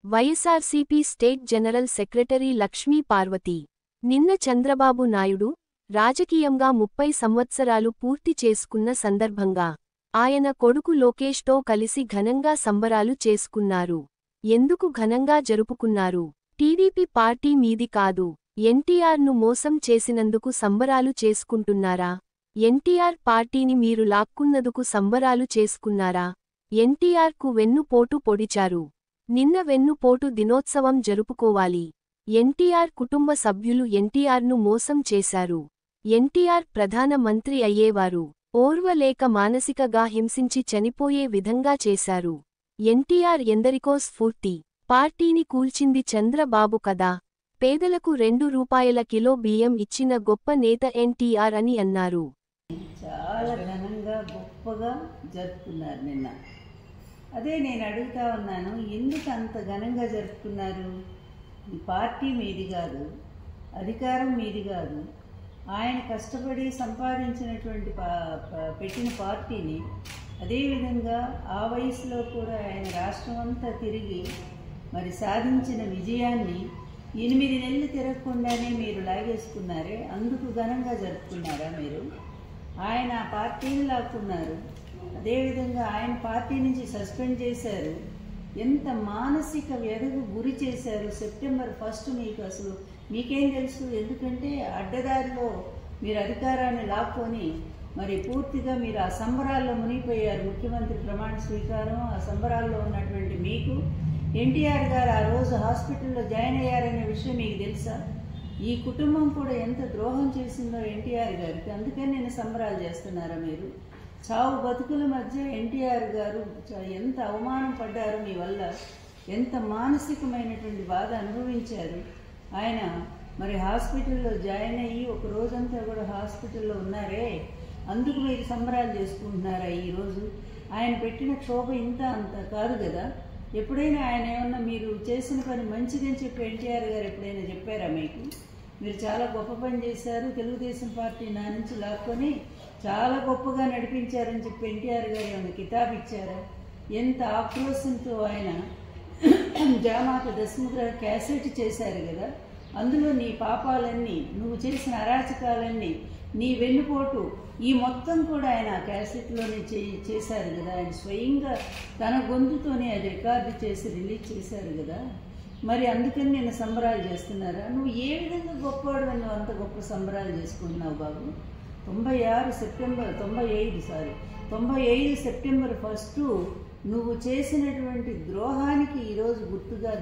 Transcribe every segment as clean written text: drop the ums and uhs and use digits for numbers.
YSRCP state general secretary Lakshmi Parvathi. నిన్న చంద్రబాబు నాయుడు రాజకీయంగా 30 సంవత్సరాలు పూర్తి చేసుకున్న సందర్భంగా ఆయన కొడుకు లోకేష్తో కలిసి ఘనంగా సంబరాలు చేసుకున్నారు. ఎందుకు ఘనంగా జరుపుకున్నారు? టీడీపీ పార్టీ మీది కాదు, ఎన్టీఆర్ను మోసం చేసినందుకు సంబరాలు చేసుకుంటున్నారా? ఎన్టీఆర్ పార్టీని మీరు లాక్కున్నందుకు సంబరాలు చేసుకున్నారా? ఎన్టీఆర్కు వెన్నుపోటు పొడిచారు. నిన్న వెన్నుపోటు దినోత్సవం జరుపుకోవాలి. ఎన్టీఆర్ కుటుంబ సభ్యులు ఎన్టీఆర్ను మోసం చేశారు. ఎన్టీఆర్ ప్రధాన మంత్రి అయ్యేవారు. ఓర్వలేక మానసికగా హింసించి చనిపోయే విధంగా చేశారు. ఎన్టీఆర్ ఎందరికో స్ఫూర్తి. పార్టీని కూల్చింది చంద్రబాబు కదా. పేదలకు ₹2 కిలో బియ్యం ఇచ్చిన గొప్ప నేత ఎన్టీఆర్ అని అన్నారు. చాలా ఘనంగా గొప్పగా జరుపుకున్నారు నిన్న. అదే నేను అడుగుతా ఉన్నాను, ఎందుకు అంత ఘనంగా జరుపుకున్నారు? ఈ పార్టీ మీది కాదు, అధికారం మీది కాదు. ఆయన కష్టపడి సంపాదించినటువంటి పెట్టిన పార్టీని, అదేవిధంగా ఆ వయసులో కూడా ఆయన రాష్ట్రం అంతా తిరిగి మరి సాధించిన విజయాన్ని 8 నెలలు తిరగకుండానే మీరు లాగేసుకున్నారే, అందుకు ఘనంగా జరుపుకున్నారా మీరు? ఆయన ఆ పార్టీని లాక్కున్నారు. అదేవిధంగా ఆయన పార్టీ నుంచి సస్పెండ్ చేశారు. ఎంత మానసిక వ్యధకు గురి చేశారు. సెప్టెంబర్ 1 మీకు అసలు మీకేం తెలుసు? ఎందుకంటే అడ్డదారిలో మీరు అధికారాన్ని లాక్కొని మరి పూర్తిగా మీరు ఆ సంబరాల్లో మునిగిపోయారు. ముఖ్యమంత్రి ప్రమాణ స్వీకారం, ఆ సంబరాల్లో ఉన్నటువంటి మీకు ఎన్టీఆర్ గారు ఆ రోజు హాస్పిటల్లో జాయిన్ అయ్యారనే విషయం మీకు తెలుసా? ఈ కుటుంబం కూడా ఎంత ద్రోహం చేసిందో ఎన్టీఆర్ గారికి. అందుకని నేను సంబరాలు చేస్తున్నారా మీరు? చావు బతుకుల మధ్య ఎన్టీఆర్ గారు ఎంత అవమానం పడ్డారు మీ వల్ల, ఎంత మానసికమైనటువంటి బాధ అనుభవించారు. ఆయన మరి హాస్పిటల్లో జాయిన్ అయ్యి ఒక రోజంతా కూడా హాస్పిటల్లో ఉన్నారే, అందుకు మీరు సంబరాలు చేసుకుంటున్నారా ఈరోజు? ఆయన పెట్టిన క్షోభ ఇంత అంత కాదు కదా. ఎప్పుడైనా ఆయన ఏమన్నా మీరు చేసిన పని మంచిదని చెప్పి ఎన్టీఆర్ గారు ఎప్పుడైనా చెప్పారా మీకు? మీరు చాలా గొప్ప పని చేశారు, తెలుగుదేశం పార్టీ నా నుంచి లాక్కొని చాలా గొప్పగా నడిపించారని చెప్పి ఎన్టీఆర్ గారు ఏమైనా కితాబ్ ఇచ్చారా? ఎంత ఆక్రోశంతో ఆయన జామాత దశముద్ర క్యాసెట్ చేశారు కదా. అందులో నీ పాపాలన్నీ, నువ్వు చేసిన అరాచకాలన్నీ, నీ వెన్నుపోటు, ఈ మొత్తం కూడా ఆయన ఆ క్యాసెట్లోనే చేశారు కదా. ఆయన స్వయంగా తన గొంతుతోనే అది రికార్డు చేసి రిలీజ్ చేశారు కదా. మరి అందుకని నేను సంబరాలు చేస్తున్నారా? నువ్వు ఏ విధంగా గొప్పవాడు నువ్వు అంత గొప్ప సంబరాలు చేసుకుంటున్నావు బాబు? 95 సెప్టెంబర్ 1 నువ్వు చేసినటువంటి ద్రోహానికి ఈరోజు గుర్తుగా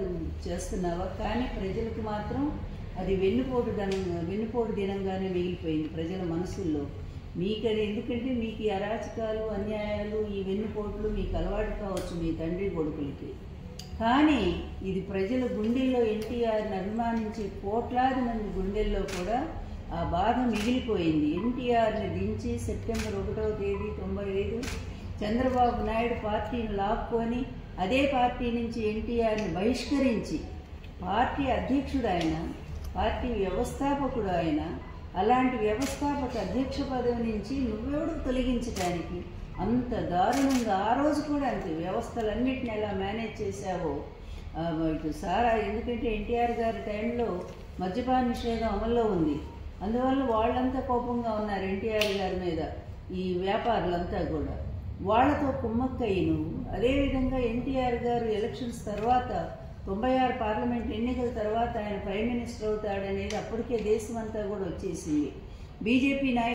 చేస్తున్నావా? కానీ ప్రజలకు మాత్రం అది వెన్నుపోటు దినంగానే మిగిలిపోయింది ప్రజల మనసుల్లో. మీకది ఎందుకంటే మీకు ఈ అరాచకాలు, అన్యాయాలు, ఈ వెన్నుపోట్లు మీకు అలవాటు కావచ్చు మీ తండ్రి కొడుకులకి. కానీ ఇది ప్రజల గుండెల్లో, ఎన్టీఆర్ని అభిమానించే కోట్లాది మంది గుండెల్లో కూడా ఆ బాధ మిగిలిపోయింది. ఎన్టీఆర్ని దించి సెప్టెంబర్ 1 చంద్రబాబు నాయుడు పార్టీని లాక్కొని అదే పార్టీ నుంచి ఎన్టీఆర్ని బహిష్కరించి, పార్టీ అధ్యక్షుడు ఆయన, పార్టీ వ్యవస్థాపకుడు ఆయన, అలాంటి వ్యవస్థాపక అధ్యక్ష పదవి నుంచి నువ్వెవడు తొలగించడానికి అంత దారుణంగా ఆ రోజు కూడా అంతే వ్యవస్థలన్నింటిని ఎలా మేనేజ్ చేశావో. ఇటు సారా, ఎందుకంటే ఎన్టీఆర్ గారి టైంలో మద్యపాన నిషేధం అమల్లో ఉంది. అందువల్ల వాళ్ళంతా కోపంగా ఉన్నారు ఎన్టీఆర్ గారి మీద, ఈ వ్యాపారులంతా కూడా. వాళ్లతో కుమ్మక్కయ్యి నువ్వు. అదేవిధంగా ఎన్టీఆర్ గారు ఎలక్షన్స్ తర్వాత 96 పార్లమెంట్ ఎన్నికల తర్వాత ఆయన ప్రైమ్ మినిస్టర్ అవుతాడనేది అప్పటికే దేశమంతా కూడా వచ్చేసింది. బీజేపీ నాయకులు